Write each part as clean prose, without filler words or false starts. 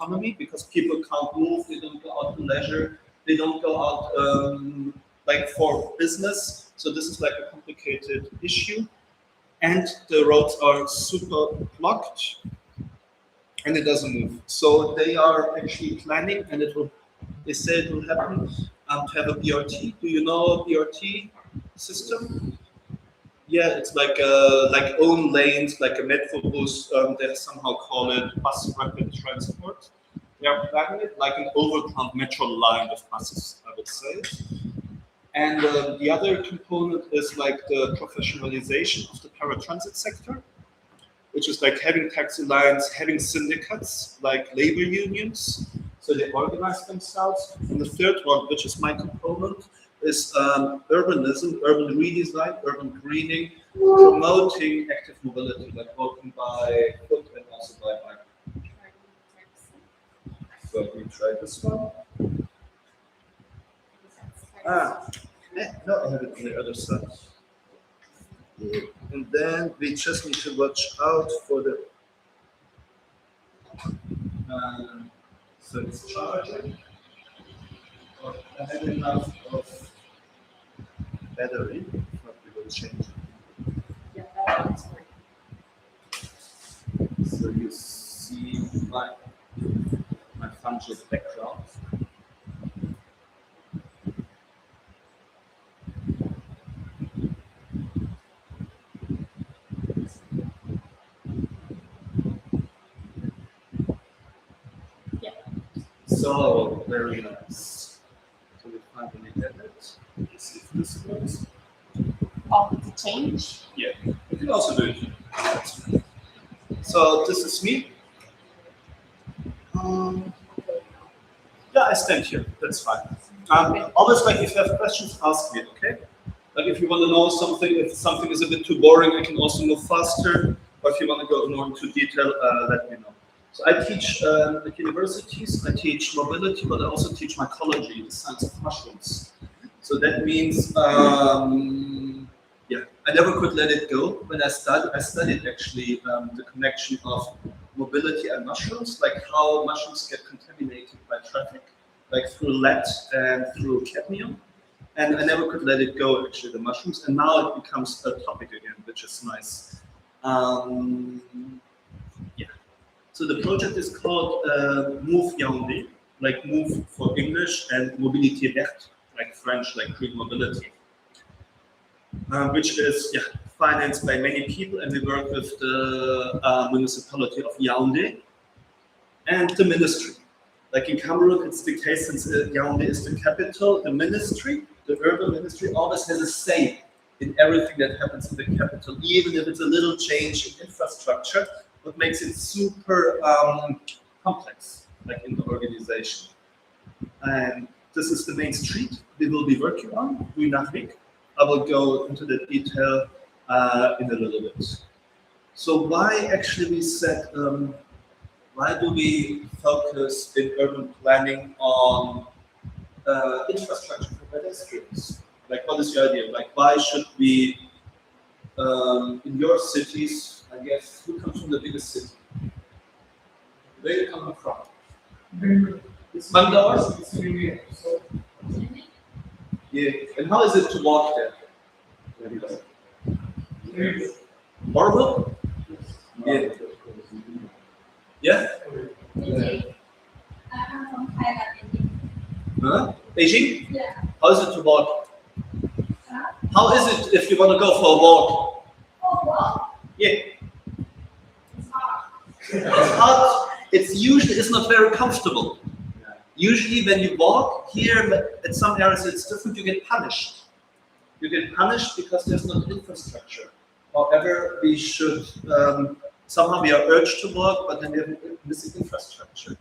economy because people can't move, they don't go out for leisure, they don't go out like for business. So this is like a complicated issue. And the roads are super blocked and it doesn't move. So they are actually planning and they say it will happen to have a BRT. Do you know a BRT system? Yeah, it's like own lanes, like a Metrobus. They somehow call it bus rapid transport. They are planning it like an overground metro line of buses, I would say. And the other component is like the professionalization of the paratransit sector, which is like having taxi lines, having syndicates, like labor unions, so they organize themselves. And the third one, which is my component, is urbanism, urban redesign, urban greening, promoting active mobility, like walking by foot and also by bike. So we try this one. No, I have it on the other side. And then we just need to watch out for the. So it's charging. I have enough of battery. If not, we will change it. Yeah, that's fine. So you see my fungal background. So very nice. So we finally get it. Let's see if this works. Oh, the change? Yeah, you can also do it. So this is me. Yeah, I stand here. That's fine. Always, like, if you have questions, ask me. Okay. Like, if you want to know something, if something is a bit too boring, I can also move faster. Or if you want to go more into detail, let me know. So I teach at universities, I teach mobility, but I also teach mycology, the science of mushrooms. So that means, yeah, I never could let it go. When I studied actually the connection of mobility and mushrooms, like how mushrooms get contaminated by traffic, like through lead and through cadmium. And I never could let it go, actually, the mushrooms. And now it becomes a topic again, which is nice. Yeah. So the project is called Move Yaoundé, like move for English, and Mobilité Verte, like French, like green mobility, which is financed by many people, and we work with the municipality of Yaoundé and the ministry. Like in Cameroon, it's the case since Yaoundé is the capital, the ministry, the urban ministry always has a say in everything that happens in the capital, even if it's a little change in infrastructure, what makes it super complex, like in the organization. And this is the main street we will be working on, Rue Narvik. I will go into the detail in a little bit. So why actually we said, why do we focus in urban planning on infrastructure for pedestrians? Like, what is your idea? Like, why should we, in your cities, I guess, who comes from the biggest city? Where do you come from? Mandor? Yeah. And how is it to walk there? Horrible? Yeah. Yeah? I'm from Thailand. Huh? Beijing? Yeah. How is it to walk? How is it if you want to go for a walk? Oh, wow. Yeah. It's hard. It's hard. It's not very comfortable. Usually when you walk here, at some areas it's different, you get punished. You get punished because there's no infrastructure. However, we should, somehow we are urged to walk, but then we have missing infrastructure.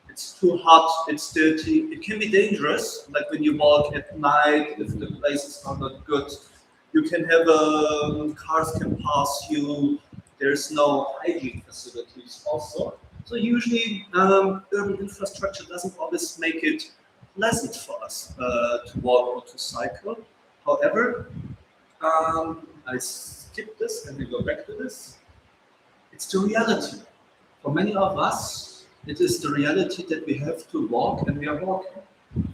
It's too hot, it's dirty, it can be dangerous, like when you walk at night, if the places are not good. You can have, cars can pass you, there's no hygiene facilities also. So usually urban infrastructure doesn't always make it pleasant for us to walk or to cycle. However, I skip this and we go back to this. It's the reality. For many of us, It is the reality that we have to walk, and we are walking.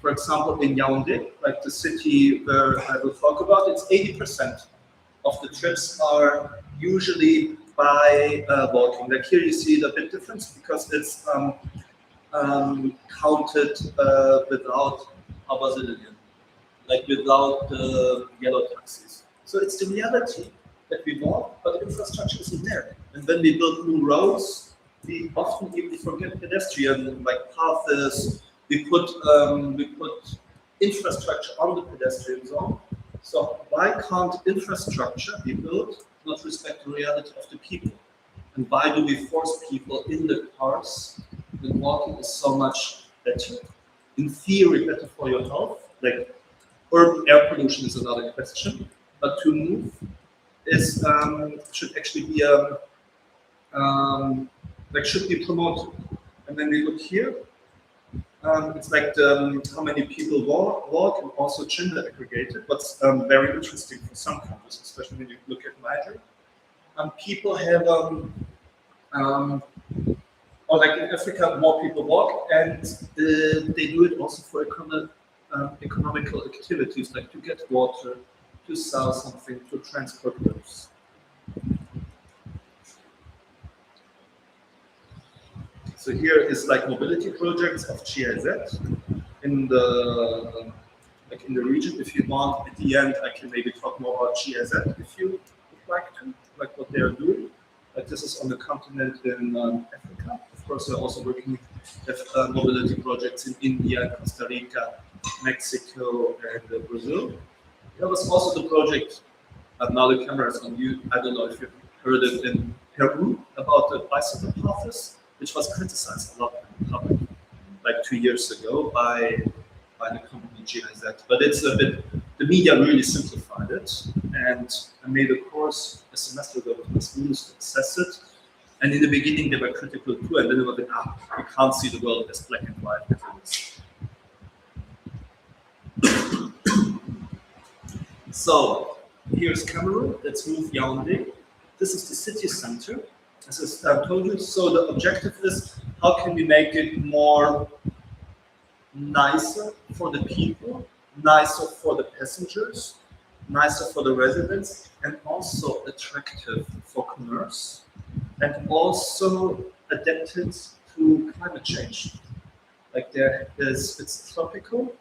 For example, in Yaoundé, like the city where I will talk about, it's 80% of the trips are usually by walking. Like here you see the big difference because it's counted without, how was it again? Like without the yellow taxis. So it's the reality that we walk, but the infrastructure isn't there. And when we build new roads, we often even forget pedestrian like paths. We put infrastructure on the pedestrian zone. So why can't infrastructure be built not respect the reality of the people? And why do we force people in the cars when walking is so much better? In theory, better for your health. Like urban air pollution is another question, but to move is should actually be like should be promoted. And when we look here, it's like how many people walk and also gender aggregated. What's very interesting for some countries, especially when you look at Niger, people have or like in Africa, more people walk, and they do it also for economical activities, like to get water, to sell something, to transport goods. So here is like mobility projects of GIZ in the region. If you want, at the end, I can maybe talk more about GIZ if you would like to, like what they are doing. Like this is on the continent in Africa. Of course, they're also working with mobility projects in India, Costa Rica, Mexico, and Brazil. There was also the project, now the camera is on you, I don't know if you've heard it in Peru, about the bicycle paths, which was criticized a lot in public, like 2 years ago by the company GIZ. But it's a bit, the media really simplified it, and I made a course a semester ago with my students to assess it. And in the beginning, they were critical too, and then they were like, we can't see the world as black and white as it is. So here's Cameroon. Let's move Yaoundé. This is the city center. As I told you, so the objective is how can we make it more nicer for the people, nicer for the passengers, nicer for the residents, and also attractive for commerce, and also adapted to climate change. Like it's tropical,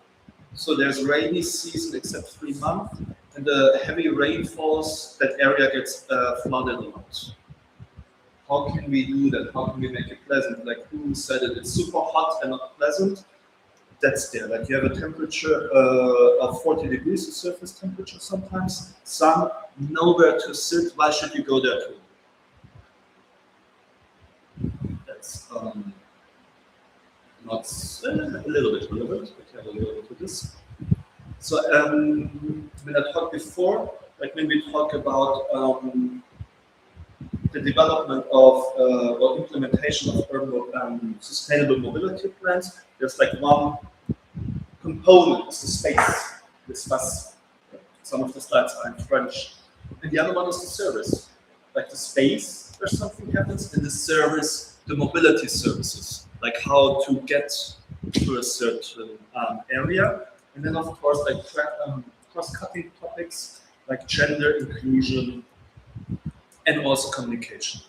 so there's rainy season except 3 months, and the heavy rainfalls, that area gets flooded a lot. How can we do that? How can we make it pleasant? Like who said it? It's super hot and not pleasant. That's there. Like you have a temperature of 40 degrees, the surface temperature sometimes. Sun, nowhere to sit. Why should you go there too? That's not a little bit relevant. We have a little bit to this. So when I talked before, like when we talk about the development of or implementation of urban sustainable mobility plans, there's like one component, it's the space, the space. Some of the slides are in French. And the other one is the service. Like the space where something happens, and the service, the mobility services, like how to get to a certain area. And then of course like cross-cutting topics like gender inclusion, and also communication.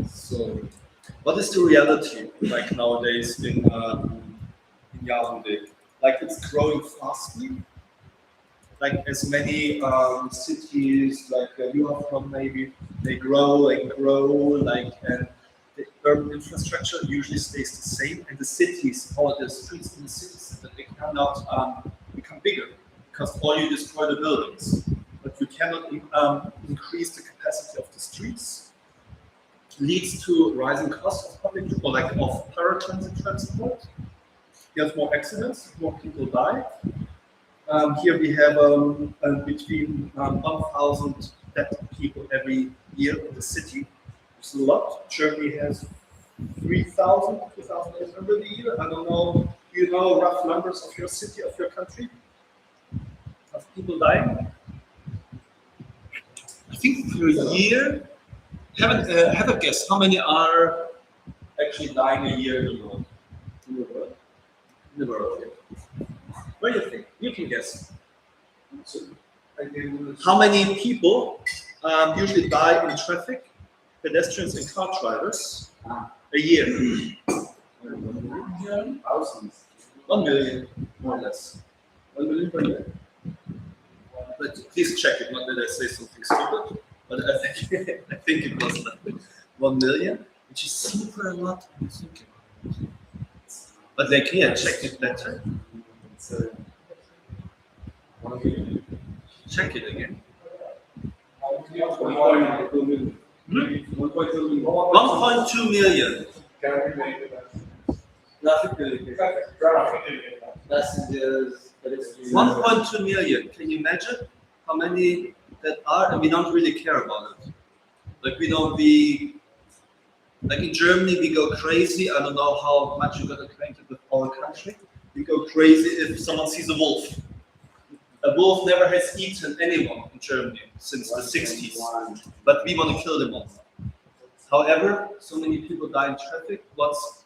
So, what is the reality like nowadays in Yaoundé? Like it's growing fastly. Like as many cities like you are from, maybe they grow, like, and the urban infrastructure usually stays the same, and the cities or the streets in the cities that they cannot become bigger because all you destroy the buildings. But you cannot increase the capacity of the streets, leads to rising costs of public or like of paratransit transport. You have more accidents, more people die. Here we have between 1,000 dead people every year in the city. It's a lot. Germany has 3,000, 2,800 a year. I don't know. Do you know rough numbers of your city, of your country, of people dying? I think per year, have a guess. How many are actually dying a year in the world? In the world? In the world, yeah. What do you think? You can guess. How many people usually die in traffic, pedestrians and car drivers, a year? Thousands. 1 million, more or less. 1 million per year. But please check it, not that I say something stupid, but I think it was like 1 million, which is super a lot when you think about it. But like here, check it later. It's 1 million. Check it again. 1.2 million. 1.2 million. 1.2 million. Traffic passengers, pedestrians. 1.2 million. Can you imagine how many that are? And we don't really care about it. Like like in Germany, we go crazy. I don't know how much you got acquainted with our country. We go crazy if someone sees a wolf. A wolf never has eaten anyone in Germany since the 60s, but we want to kill them all. However, so many people die in traffic. What's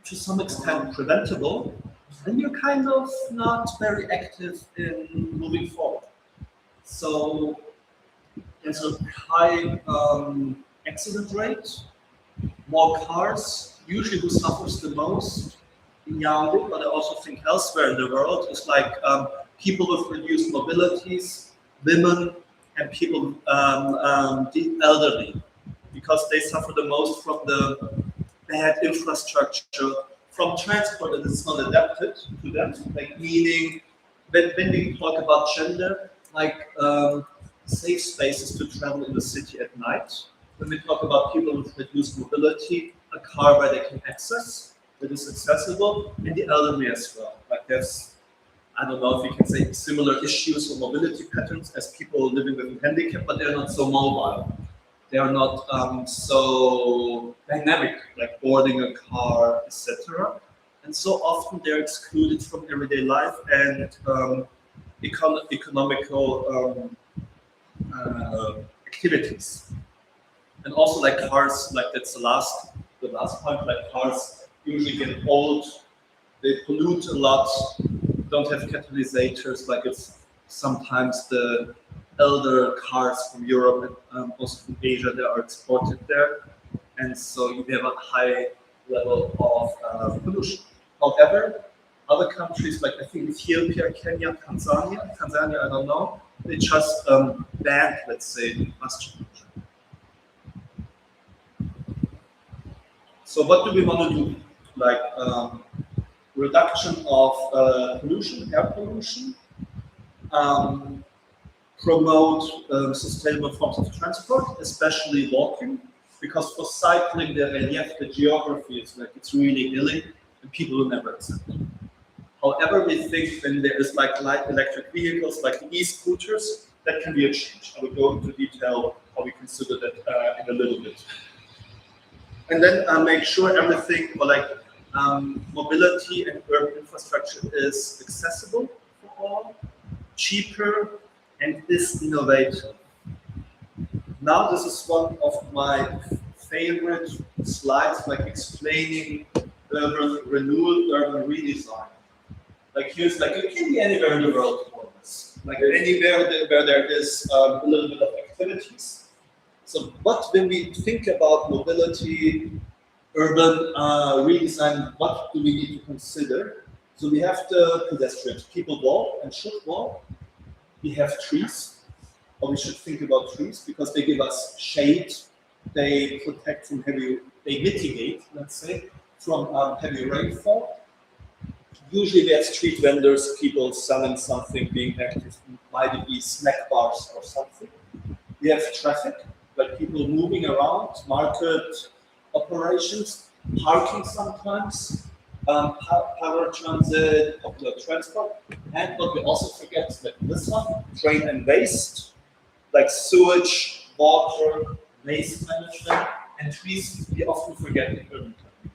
to some extent preventable, and you're kind of not very active in moving forward. So there's a high accident rate, more cars. Usually who suffers the most in Yaoundé, but I also think elsewhere in the world, is like people with reduced mobilities, women, and people, the elderly, because they suffer the most from the bad infrastructure, from transport that is not adapted to them. Like meaning, when we talk about gender, like safe spaces to travel in the city at night. When we talk about people with reduced mobility, a car where they can access, that is accessible, and the elderly as well. Like there's, I don't know if you can say similar issues or mobility patterns as people living with a handicap, but they're not so mobile. They are not so dynamic, like boarding a car, etc. And so often they're excluded from everyday life and economical activities. And also like cars, like that's the last point, like cars usually get old, they pollute a lot, don't have catalyzers, like it's sometimes the elder cars from Europe and also from Asia that are exported there. And so you have a high level of pollution. However, other countries like I think Ethiopia, Kenya, Tanzania, I don't know, they just banned, let's say, bus pollution. So what do we want to do? Like reduction of pollution, air pollution, promote sustainable forms of transport, especially walking, because for cycling the relief, the geography is like it's really hilly and people will never accept it. However, we think when there is like light electric vehicles, like the e-scooters, that can be a change. I will go into detail how we consider that in a little bit. And then make sure everything, or like mobility and urban infrastructure is accessible for all, cheaper, and is innovative. Now this is one of my favorite slides, like explaining urban renewal, urban redesign. Like here's like, it can be anywhere in the world, more or less. Like anywhere where there is a little bit of activities. So what, when we think about mobility, urban redesign, what do we need to consider? So we have the pedestrians. People walk and should walk. We have trees, or we should think about trees because they give us shade. They protect from heavy, they mitigate, let's say, from heavy rainfall. Usually we have street vendors, people selling something, being active, might be snack bars or something. We have traffic, like people moving around, market operations, parking sometimes, paratransit, popular transport, and what we also forget is like this one, drain and waste, like sewage, water, waste management, and trees we often forget in urban planning.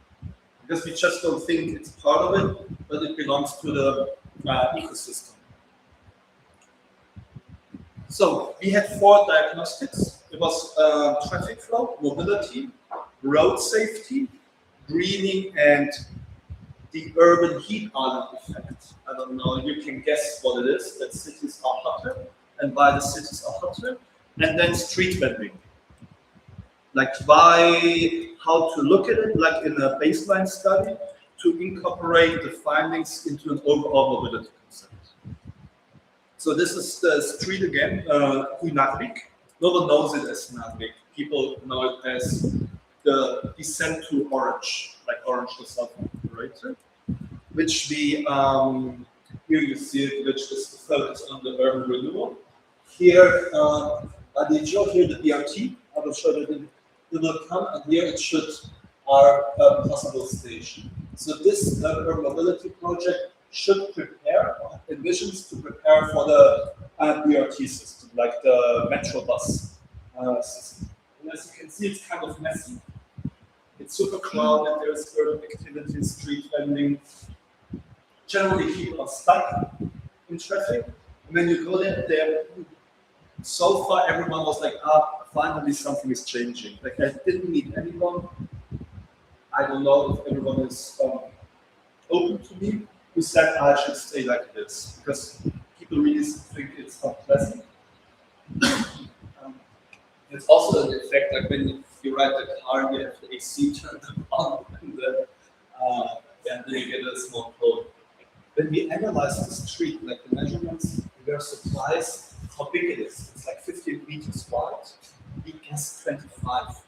Because we just don't think it's part of it, but it belongs to the ecosystem. So we had 4 diagnostics was traffic flow, mobility, road safety, greening, and the urban heat island effect. I don't know, you can guess what it is, that cities are hotter, and why the cities are hotter. And then street vending. Like how to look at it, like in a baseline study, to incorporate the findings into an overall mobility concept. So this is the street again, Huynavik. No one knows it as Navik. People know it as the descent to Orange, like Orange the self-operator, which we, here you see it, which is the focus on the urban renewal. Here, here the BRT, I will show that it will come, and here it should our possible station. So this urban mobility project should prepare, envisions to prepare for the BRT system, like the metro bus system. And as you can see, it's kind of messy. It's super crowded, there's urban activities, street vending. Generally, people are stuck in traffic. And when you go there, so far everyone was like, finally something is changing. Like I didn't meet anyone. I don't know if everyone is open to me who said I should stay like this, because people really think it's unpleasant. It's also an effect, like when you ride the car, you have the AC turned on, and then you get a small cold. When we analyzed the street, like the measurements, we were surprised how big it is. It's like 15 meters wide. We guessed 25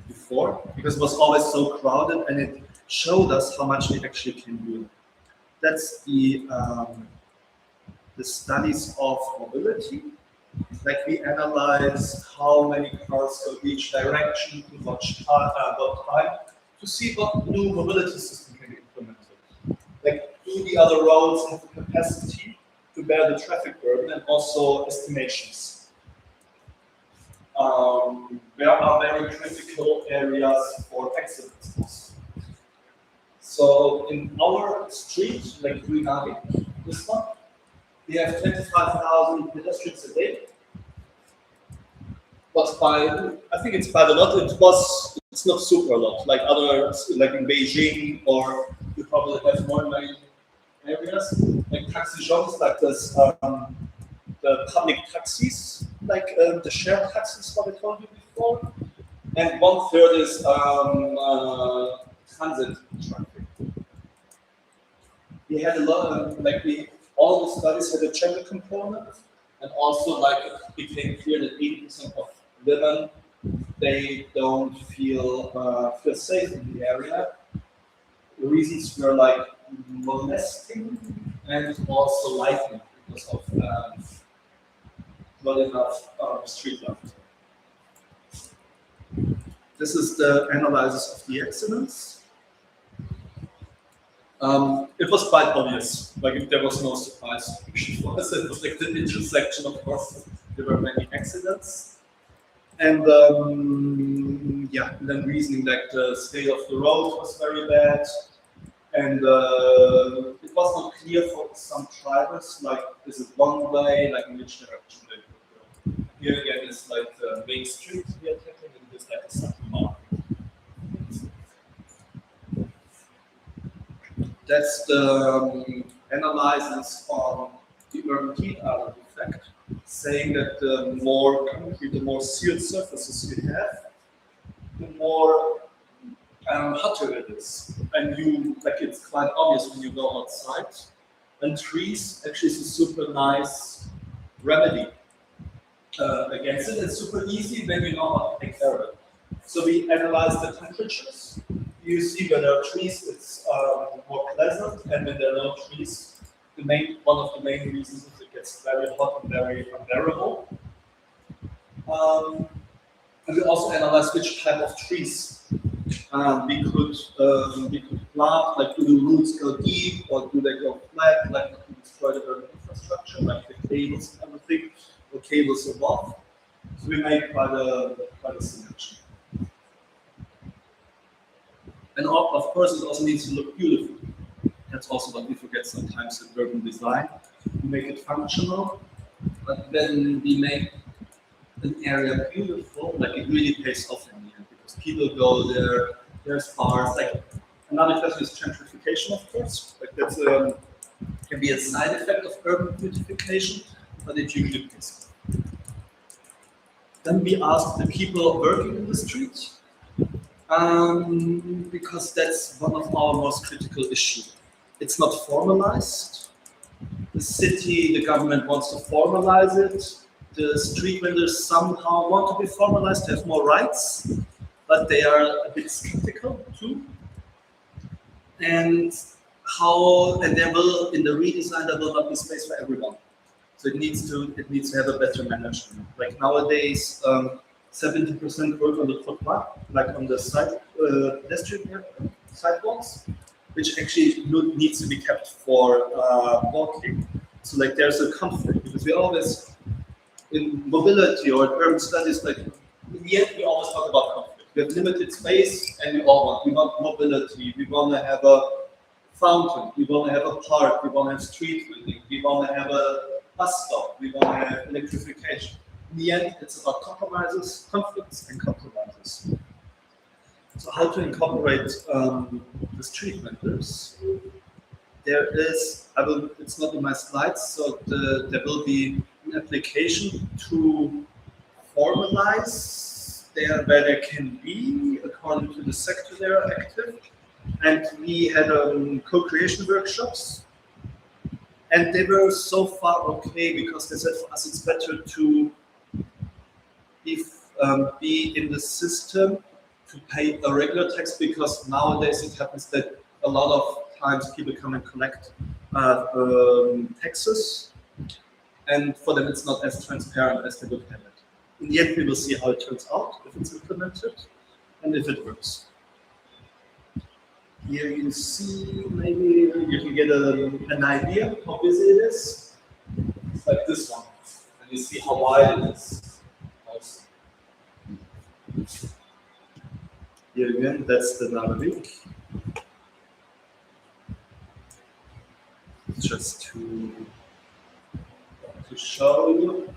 before, because it was always so crowded, and it showed us how much we actually can do. That's the studies of mobility. Like we analyze how many cars go each direction, to what time, to see what new mobility system can be implemented. Like, do the other roads have the capacity to bear the traffic burden, and also estimations. There are very critical areas for accidents. So in our street, like Huynavik, this one, we have 25,000 pedestrians a day. But I think it's quite a lot. It's not super a lot, like others, like in Beijing, or you probably have more in many areas, like taxi shops, like this, the public taxis, like the shared taxis, what I told you before, and 1/3 is transit traffic. We had a lot of, all the studies had a gender component, and also like it became clear that 80% of women, they don't feel safe in the area. The reasons were like molesting and also lighting, because of not enough street light. This is the analysis of the accidents. It was quite obvious, like there was no surprise for us. It was like the intersection, of course, there were many accidents. And then reasoning like the state of the road was very bad. And it was not clear for some drivers, like is it one way, like in which direction they would go. Here again is like the main street we are taking, and this like a second market. That's the analysis on the urban heat island effect, saying that the more concrete, the more sealed surfaces you have, the more hotter it is. And it's quite obvious when you go outside. And trees actually is a super nice remedy against it. It's super easy when you know how to take care of it. So we analyze the temperatures. You see when there are trees, it's more pleasant, and when there are no trees, one of the main reasons is it gets very hot and very unbearable. And we also analyze which type of trees we could plant, like do the roots go deep or do they go flat, like to destroy the urban infrastructure, like the cables and everything, or cables above. So we make quite a selection. And of course, it also needs to look beautiful. That's also what we forget sometimes in urban design. We make it functional, but then we make an area beautiful, like it really pays off in the end because people go there. There's bars. Like another question is gentrification, of course. Like that's can be a side effect of urban beautification, but it usually pays off. Then we ask the people working in the street, because that's one of our most critical issues. It's not formalized. The city, the government wants to formalize it. The street vendors somehow want to be formalized, have more rights, but they are a bit skeptical too. And there will, in the redesign, there will not be space for everyone. So it needs to have a better management. Like nowadays, 70% work on the trottoir, like on the side pedestrian sidewalks, which actually needs to be kept for walking. So like there's a comfort because we always in mobility or urban studies, like in the end we always talk about comfort. We have limited space and we want mobility. We want to have a fountain. We want to have a park. We want to have street building. We want to have a bus stop. We want to have electrification. In the end, it's about compromises, conflicts, and compromises. So how to incorporate the street vendors? There is, it's not in my slides, so there will be an application to formalize there where there can be, according to the sector they are active. And we had co-creation workshops, and they were so far okay because they said for us it's better to be in the system to pay a regular tax because nowadays it happens that a lot of times people come and collect taxes, and for them it's not as transparent as they would have it. In the end, we will see how it turns out, if it's implemented, and if it works. Here you see, maybe you can get an idea how busy it is. It's like this one, and you see how wide it is. Here again, that's the Naravik. Just to show you.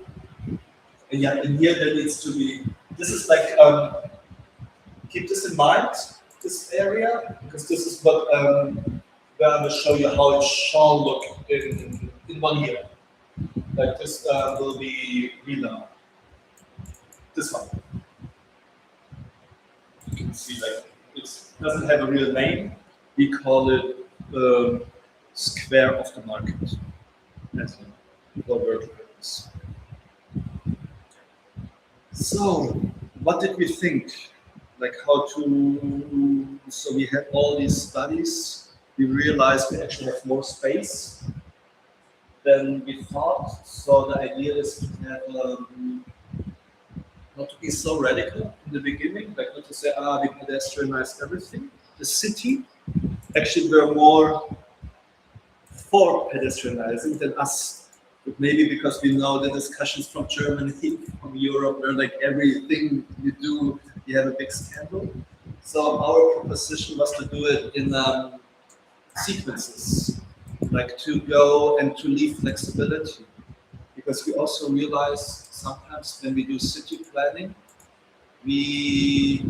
And yeah, in here there needs to be, this is like, keep this in mind, this area, because this is what, where I will show you how it shall look in 1 year. Like this will be Villa. This one. You can see like, it doesn't have a real name. We call it square of the market. That's what word is. So, what did we think? Like how to, so we had all these studies, we realized we actually have more space than we thought. So the idea is to have, not to be so radical in the beginning, like not to say, we pedestrianized everything. The city actually were more for pedestrianizing than us. But maybe because we know the discussions from Germany, from Europe, where like everything you do, you have a big scandal. So our proposition was to do it in sequences, like to go and to leave flexibility. Because we also realize sometimes when we do city planning, we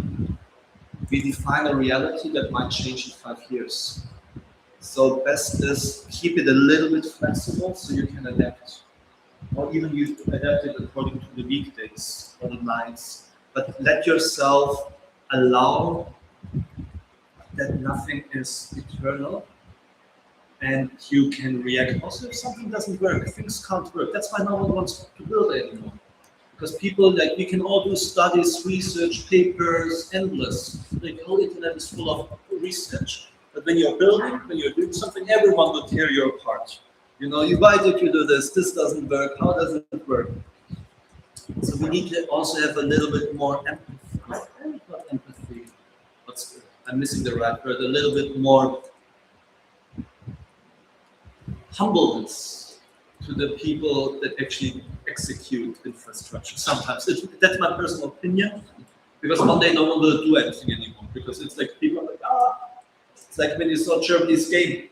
define a reality that might change in 5 years. So best is keep it a little bit flexible so you can adapt. Or even you adapt it according to the weekdays or the nights. But let yourself allow that nothing is eternal and you can react. Also, if something doesn't work, things can't work. That's why no one wants to build anymore. Because people, like, we can all do studies, research, papers, endless. The whole internet is full of research. But when you're building, when you're doing something, everyone will tear you apart. You know, why did you do this? This doesn't work. How does it work? So we need to also have a little bit more empathy. Not empathy. I'm missing the right word. A little bit more humbleness to the people that actually execute infrastructure. Sometimes that's my personal opinion, because one day no one will do anything anymore. Because it's like people are like, it's like when you saw Germany's game.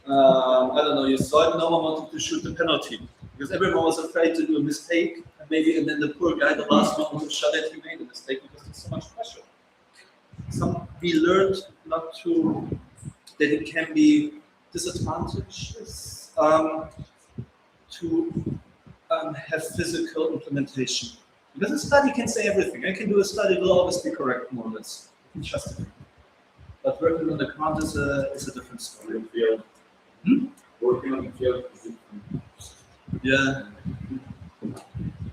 I don't know, you saw it, no one wanted to shoot the penalty. because everyone was afraid to do a mistake, and then the poor guy, the last one, would show that he made a mistake because there's so much pressure. We learned not to, that it can be disadvantageous to have physical implementation. Because a study can say everything. I can do a study, it will always be correct, more or less. You can trust it. But working on the ground is a different story. Field. Working on the field is different. Yeah.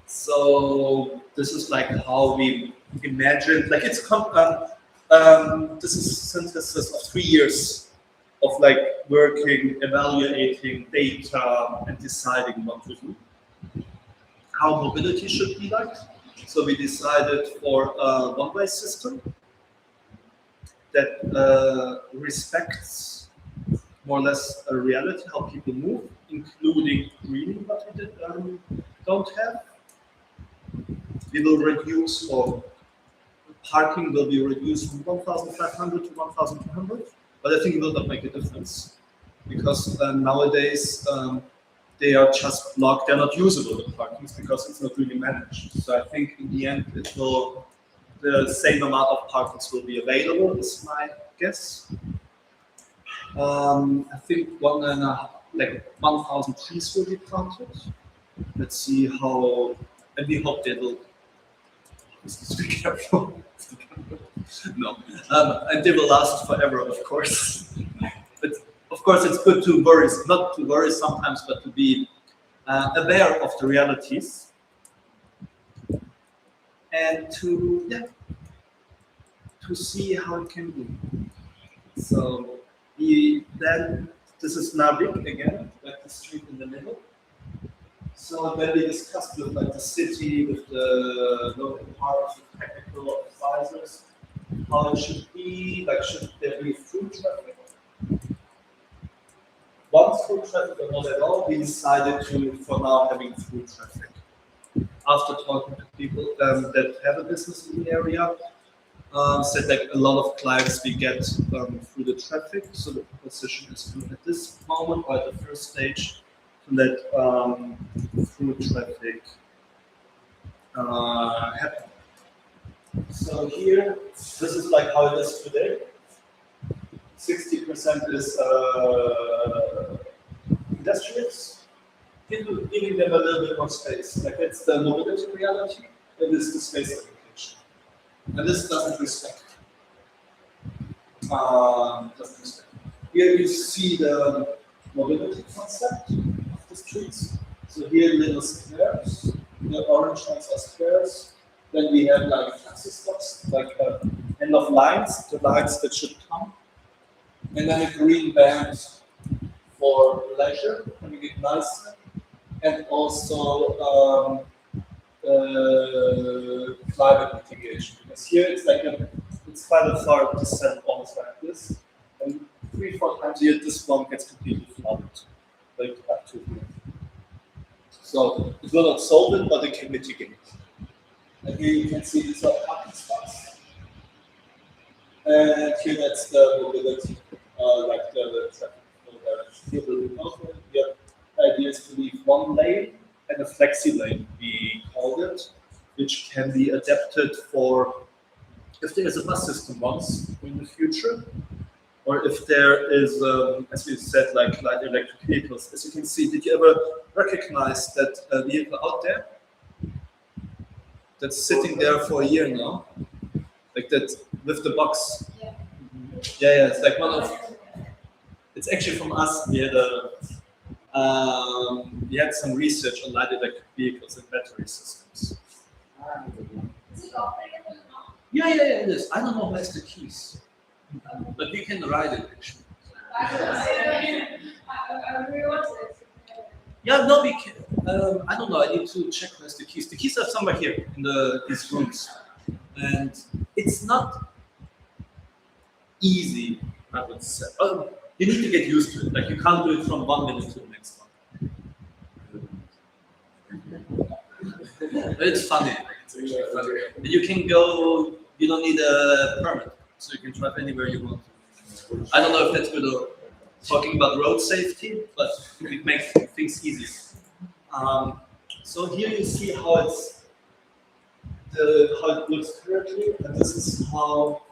So this is like how we imagine, like it's this is synthesis of 3 years of like working, evaluating data, and deciding what to do. How mobility should be like. So we decided for a one-way system that respects more or less a reality, how people move, including greening, what we don't have. We will reduce, or parking will be reduced from 1,500 to 1,200, but I think it will not make a difference because nowadays they are just blocked, they're not usable, the parkings, because it's not really managed. So I think in the end the same amount of parkings will be available, is my guess. I think 1,000 trees will be planted. Let's see how, and we hope they will. Be careful. No, and they will last forever, of course. But of course, it's good to worry, not to worry sometimes, but to be aware of the realities and to see how it can be. So then this is Navik again, like the street in the middle. So then we discussed with like the city, with the local parts, with technical advisors, how it should be, like should there be through traffic? Once through traffic or not at all, we decided to, for now, having through traffic. After talking to people that have a business in the area, said like a lot of clients we get through the traffic, so the proposition is to, at this moment, or at the first stage, to let through traffic happen. So here, this is like how it is today. 60% is industrials, giving them a little bit more space. Like it's the mobility reality, and this is the space application. And this doesn't respect. Here you see the mobility concept of the streets. So here little squares, the orange ones are squares. Then we have like taxi stops, like end of lines, the lines that should come. And then a green band for leisure, making it nicer. And also climate mitigation. Because here it's like it's quite a far descent, almost like this. And 3-4 times a year, this one gets completely flooded, like up to here. So it will not solve it, but it can mitigate. And here you can see these are parking spots. And here that's the mobility, like the traffic flow direction. Here will be also the idea is to leave one lane and a flexi lane, we called it, which can be adapted for if there is a bus system once in the future, or if there is, as we said, like light electric vehicles. As you can see, did you ever recognize that vehicle out there? That's sitting there for a year now, like that with the box. Yeah, it's like one of. It's actually from us. We had some research on light electric vehicles and battery systems. Is it operated now? Yeah, it is. I don't know where's the keys, but we can ride it actually. Yeah, no, we can. I don't know. I need to check where's the keys. The keys are somewhere here in these rooms, and it's not easy. I would say. You need to get used to it. Like you can't do it from 1 minute to the next one. But it's funny. It's actually funny. You can go. You don't need a permit, so you can drive anywhere you want. I don't know if that's good or talking about road safety, but it makes things easier. So here you see how how it looks currently, and this is how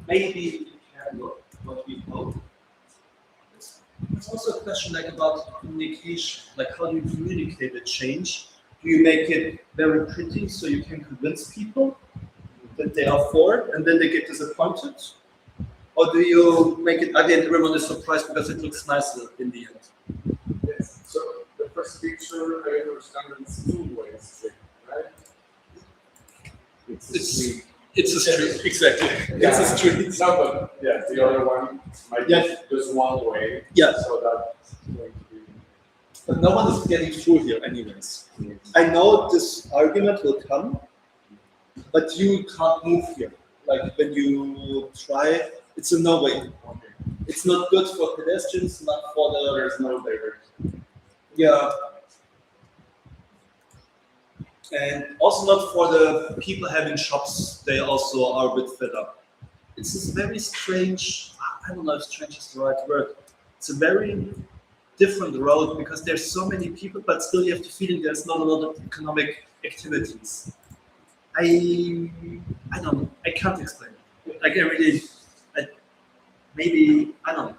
maybe it can look, what we hope. It's also a question like about communication, like how do you communicate the change? Do you make it very pretty so you can convince people that they are for it and then they get disappointed? Or do you make it ugly and everyone is surprised because it looks nicer in the end? Yes. So the first picture, I understand it's two-way street, right? It's a street. It's a street, exactly. Yeah. It's a street. No, but yeah, the other one might be Yeah. just one way. Yeah. So that's going to be. But no one is getting through here anyways. I know this argument will come, but you can't move here. Like when you try, it's a no way. Okay. It's not good for pedestrians, not for the There's no direction. yeah. And also not for the people having shops, they also are a bit fed up. It's this very strange, I don't know if strange is the right word. It's a very different road because there's so many people, but still you have the feeling there's not a lot of economic activities. I don't know, I can't explain it. Like maybe, I don't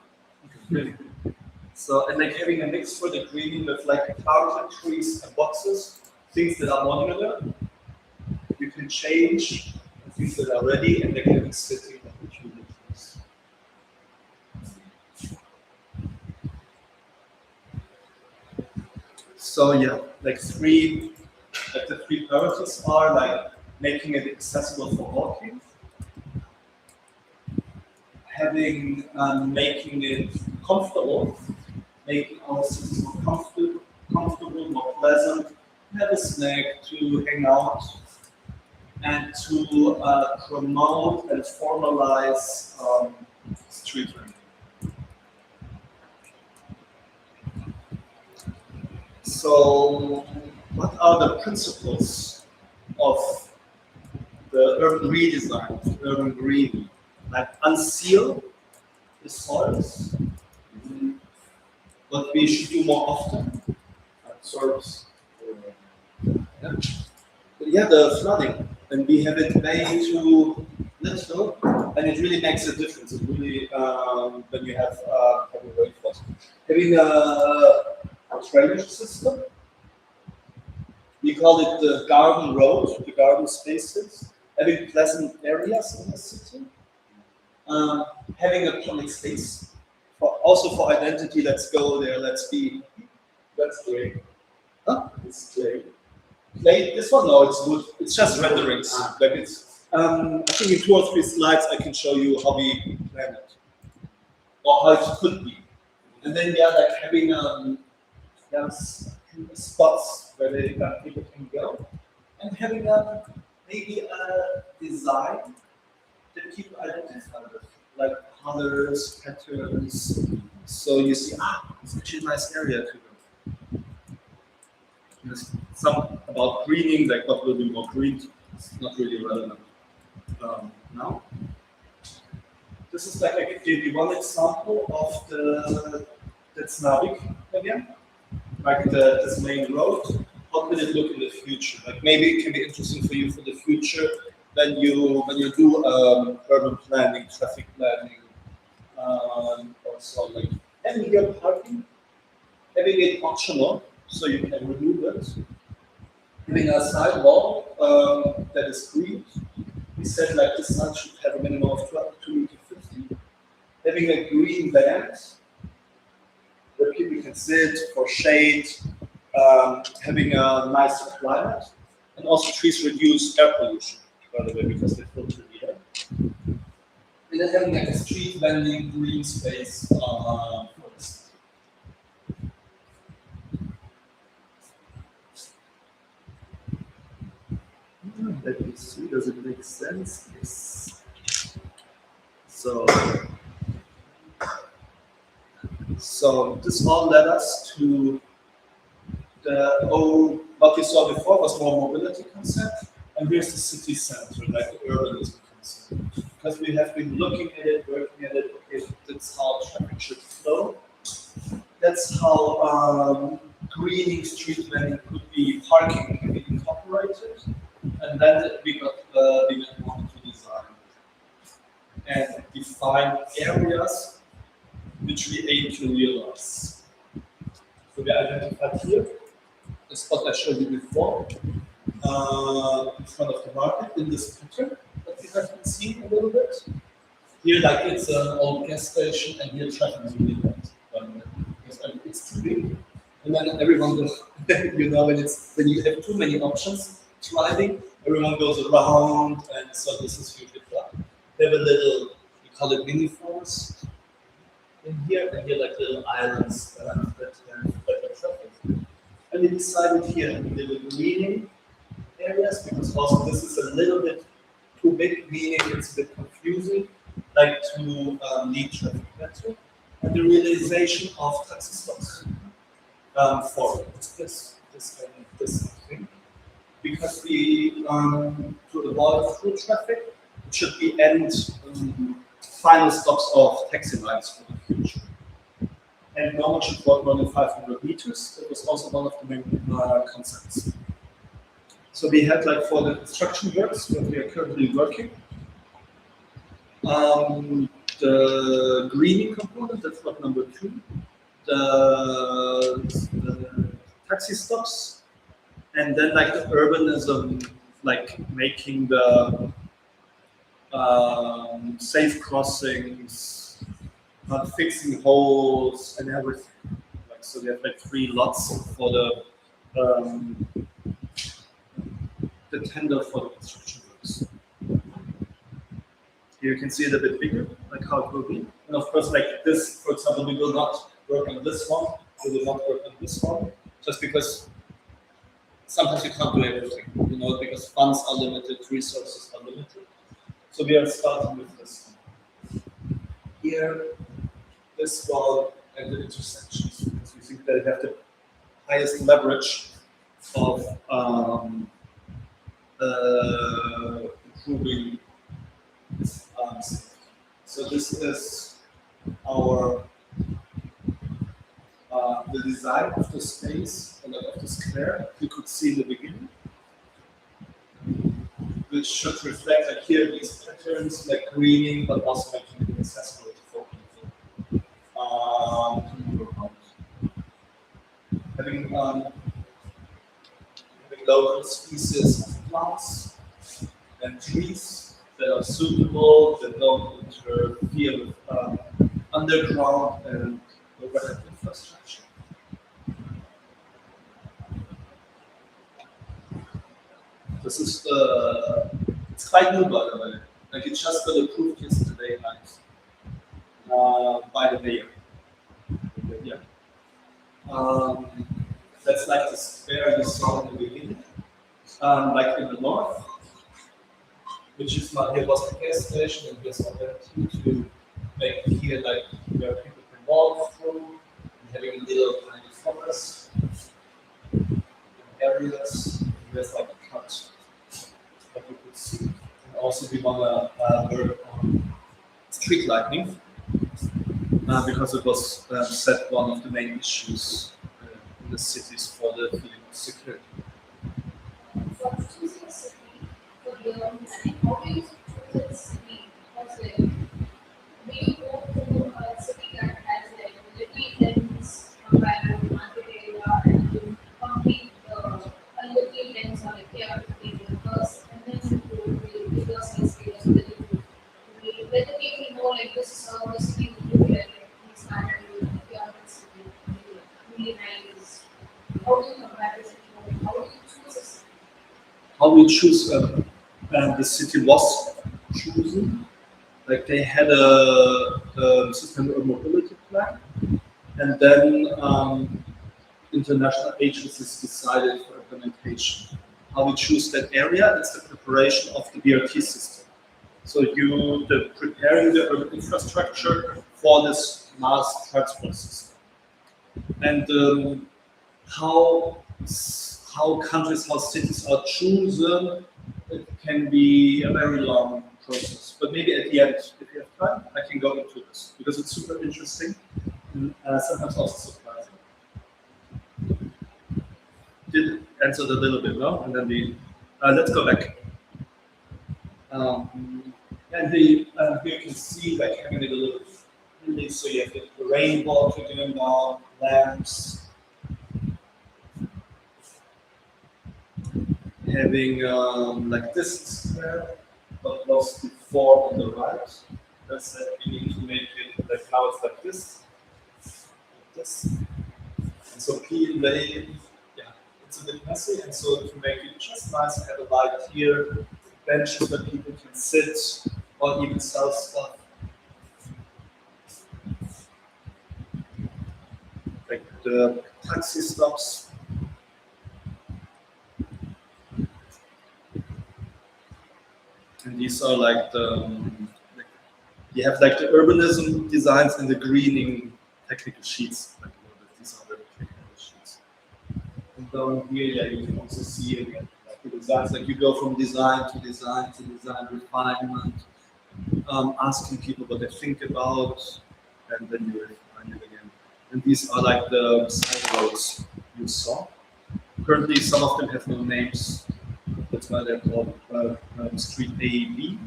know. So, and like having a mix for the greening with like carpet trees and boxes, things that are modular, you can change things that are ready and they can be sitting opportunities. So yeah, like the three priorities are like making it accessible for walking, making it comfortable, making our cities more comfortable, more pleasant, have a snack to hang out, and to promote and formalize street learning. So, what are the principles of the urban redesign, of urban greening? Like unseal the soils, what we should do more often. Absorbs. Yeah, the flooding, and we have it way too little, and it really makes a difference. It really, when you have heavy rainfall, having a drainage system, we call it the garden road, the garden spaces, having pleasant areas in the city, having a public space, also for identity. Let's go there. Let's be. That's great. Huh? It's great. Like this one, no, it's wood. It's just renderings. Like it's. I think in 2 or 3 slides I can show you how we plan it, or how it could be. And then like having spots where people can go, and having maybe a design that people identify with, like colors, patterns. So you see, it's actually a nice area to go. There's some about greening, like what will be more green. It's not really relevant now. This is like I could give you one example of that's Navik again, like this main road. How could it look in the future? Like maybe it can be interesting for you for the future when you do urban planning, traffic planning, also like having your parking, having it optional so you can remove it. Having a sidewalk that is green. We said like the sun should have a minimum of 2 meters 50. Having a green band where people can sit for shade, having a nicer climate, and also trees reduce air pollution, by the way, because they filter the air. And then having like a street vending green space for the city. Let me see, does it make sense? Yes. So this all led us to what we saw before was more mobility concept, and here's the city center, like the urbanism concept. Because we have been looking at it, working at it, okay, that's how traffic should flow. That's how greening, street planning could be parking can be incorporated, and then we went on to design and define areas which we aim to realize. So we identified here the spot I showed you before, in front of the market in this pattern that we have been seeing a little bit. Here, like it's an old gas station, and here traffic is really bad. Because it's too big, and then everyone goes. You know, when you have too many options driving, everyone goes around, and so this is usually fun. They have a little, we call it mini forest in here, and here like little islands that have better traffic. And we decided here in the greening areas, because also this is a little bit too big, meaning it's a bit confusing, like to lead traffic better, and the realization of taxi stops for this thing. Because we, to avoid through traffic, it should be end final stops of taxi lines for the future. And normal should walk more than 500 meters. That was also one of the main concepts. So we had like for the construction works that we are currently working, the greening component, that's what number 2, the taxi stops, and then like the urbanism, like making the safe crossings, fixing holes and everything. Like, so we have like 3 lots for the tender for the construction works. Here you can see it a bit bigger, like how it will be. And of course, like this, for example, we will not work on this one, we will not work on this one, just because sometimes you can't do everything, you know, because funds are limited, resources are limited. So we are starting with this one. Here, this one, and the intersections, because we think that they have the highest leverage of improving so this is our the design of the space and of the square you could see in the beginning, which should reflect like here these patterns like greening, but also making it accessible for people to move around. Having local species of plants and trees that are suitable, that don't interfere with underground and overhead infrastructure. This is it's quite new, by the way. Like it just got approved yesterday night by the mayor. Yeah. That's like the square you saw in the beginning, like in the north, which is not here was the gas station, and here's alternative to make here like where people can walk through, and having a little tiny forest areas. There's like a cut that you could see. And also we want to work on street lighting because it was set one of the main issues in the cities for the feeling of security. For choosing a city for your own planning, how do you choose a city? Because do you go to a city that has like little dense environment, market area, and you complete a little dense or like the first, and then you go to the bigger size area so that you let the people know like this is how the city would look like we started with the urban city, really nice. How do you compare the city? How do you choose a city? How we choose the city was chosen. Like they had a sustainable mobility plan, and then international agencies decided for implementation. How we choose that area is the preparation of the BRT system. So preparing the urban infrastructure for this mass transport system, and how countries, how cities are chosen, it can be a very long process. But maybe at the end, if you have time, I can go into this because it's super interesting and sometimes also surprising. answered a little bit, no? And then let's go back. And here you can see like having it a little bit, so you have the rainbow going down, lamps, having like this square, but was before on the right. That's that we need to make it like now it's like this. And so P and A, yeah, it's a bit messy, and so to make it just nice, I have a light here, benches where people can sit or even sell stuff. Like the taxi stops. And these are like you have like the urbanism designs and the greening technical sheets. Like, these are very technical sheets. And down here, yeah, you can also see again, like the designs, like you go from design to design to design refinement, asking people what they think about, and then you refine it again. And these are like the side roads you saw. Currently, some of them have no names. That's why they're called Street A, B.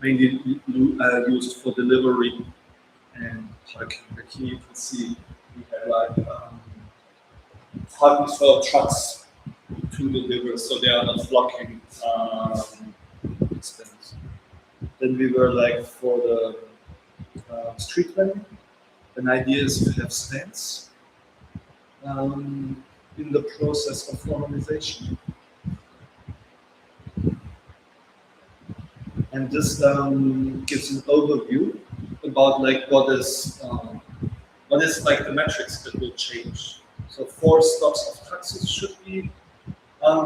Mainly used for delivery and parking. Like here you can see we have like parking for trucks to deliver, so they are not blocking expense. Then we were like for the street vending. An idea is to have stands in the process of formalization. And this gives an overview about like what is like the metrics that will change. So 4 stops of taxis should be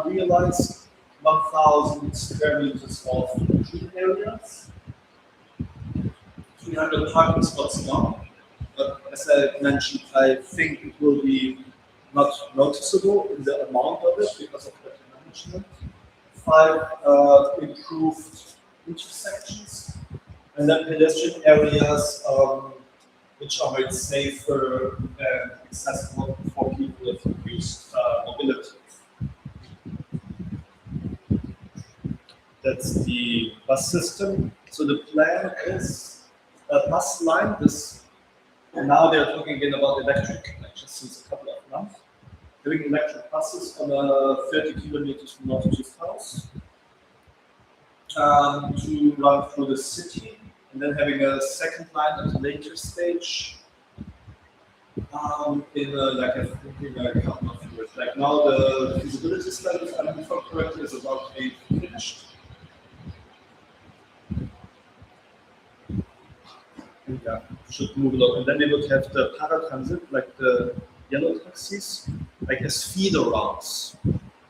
realized, 1,000 square meters of green areas, 300 parking spots now. But as I mentioned, I think it will be not noticeable in the amount of it because of better management. 5 improved intersections, and then pedestrian areas which are made safer and accessible for people with reduced mobility. That's the bus system. So the plan is a bus line. And now they're talking again about electric, like just since a couple of months. Doing electric buses on a 30 kilometers from north to south to run through the city, and then having a second line at a later stage in a couple of years. Like now the feasibility study, if I remember correctly, is about to be finished. Yeah, should move along. And then we would have the paratransit, like the yellow taxis, like as feeder routes.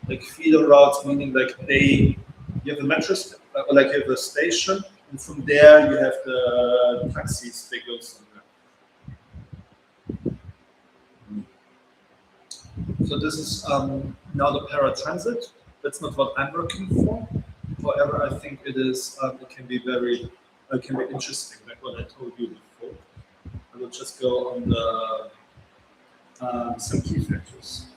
Like feeder routes meaning like you have a metro, like you have a station, and from there you have the taxis, they go somewhere. So this is now the paratransit. That's not what I'm working for. However, I think it is. It can be interesting, like what I told you before. I will just go on the some key factors.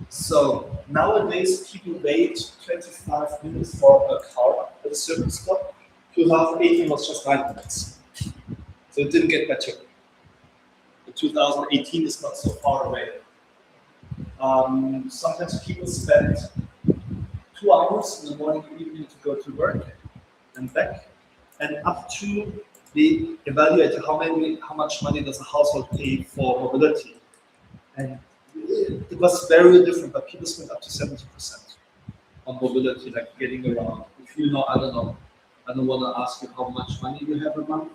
So nowadays people wait 25 minutes for a car at a certain stop. 2018 was just 9 minutes. So it didn't get better. The 2018 is not so far away. Sometimes people spend 2 hours in the morning and evening to go to work and back. And up to they evaluate how much money does a household pay for mobility. And it was very different, but people spend up to 70% on mobility, like getting around. If you know, I don't want to ask you how much money you have a month,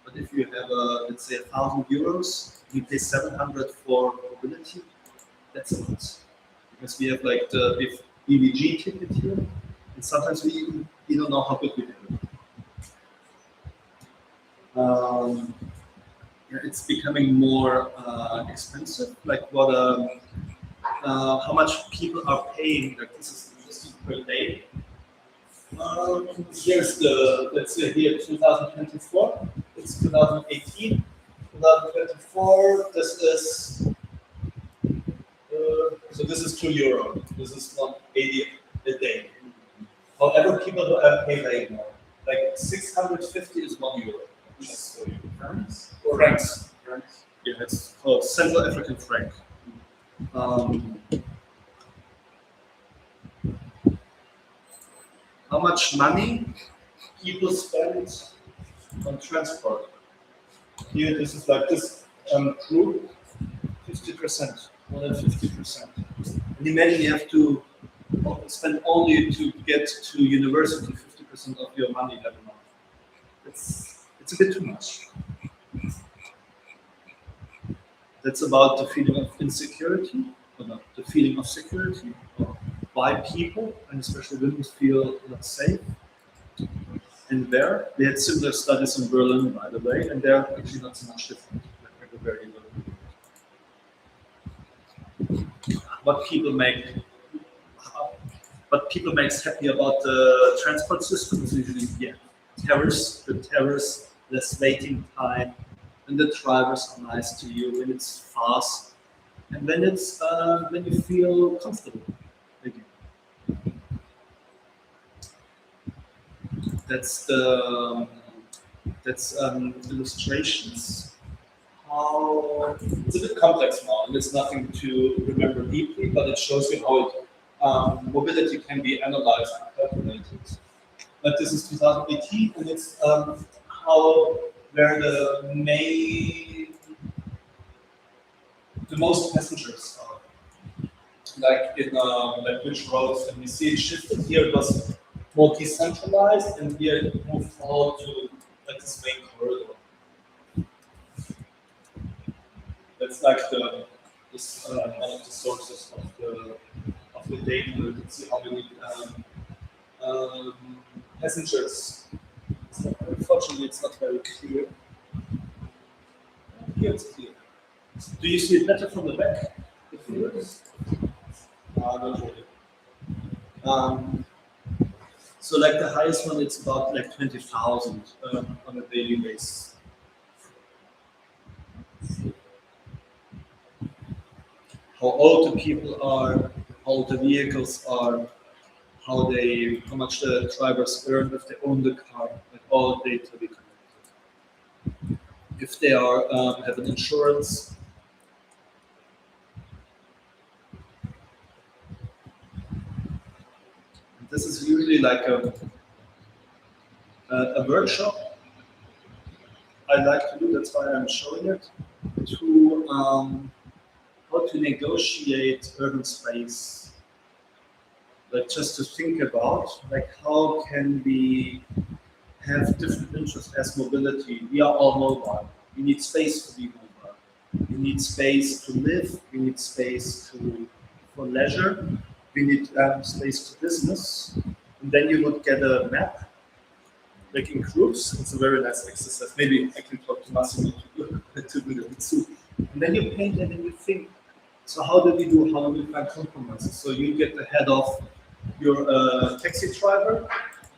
but if you have, let's say, 1,000 euros, you pay 700 for mobility, that's a lot. Because we have like the EVG ticket here, and sometimes we don't know how good we have it. It's becoming more expensive. Like how much people are paying. Like this is just per day. Here's the, let's say here 2024. It's 2018. 2024. This is so this is €2. This is not 80 a day. However, people pay way more. Like 650 is €1. Just for you. Francs? Francs. Francs. Yeah, it's called Central African franc. How much money people spend on transport? Here, this is like this group, 50%, more than 50%. And imagine you have to spend only to get to university 50% of your money every month. It's a bit too much. That's about the feeling of insecurity, or not, the feeling of security, or why people, and especially women, feel not safe. And there, they had similar studies in Berlin, by the way, and they're actually not so much different. They're very little. What people makes happy about the transport system is usually, tariffs, less waiting time, and the drivers are nice to you when it's fast, and when it's when you feel comfortable again. That's the illustrations. How it's a bit complex now, and it's nothing to remember deeply, but it shows you how mobility can be analyzed and calculated. But this is 2018, and it's where the most passengers are. Like in like which roads, and we see it shifted. Here it was more decentralized, and here it moved forward to like this main corridor. That's like one of the sources of the data. You can see how many passengers. Unfortunately, it's not very clear. Here it's clear. Do you see it better from the back? The figures? Not really. So like the highest one, it's about like 20,000 on a daily basis. How old the people are, how old the vehicles are, how much the drivers earn if they own the car, like all data we connected. If they are have an insurance. This is usually like a workshop I like to do. That's why I'm showing it. To how to negotiate urban space. Like just to think about, like how can we have different interests as mobility? We are all mobile. We need space to be mobile. We need space to live. We need space for leisure. We need space to business. And then you would get a map, like in groups. It's a very nice exercise. Maybe I can talk to Massimo to do it too. And then you paint it and you think, so how do we find compromises? So you get the head of your taxi driver,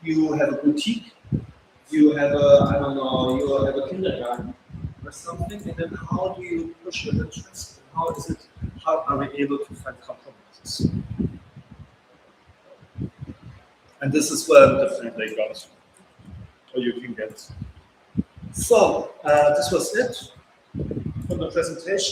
you have a boutique, you have you have a kindergarten or something, and then how do you push your interest? How are we able to find compromises? And this is where the feedback got, or you can get. So this was it for the presentation.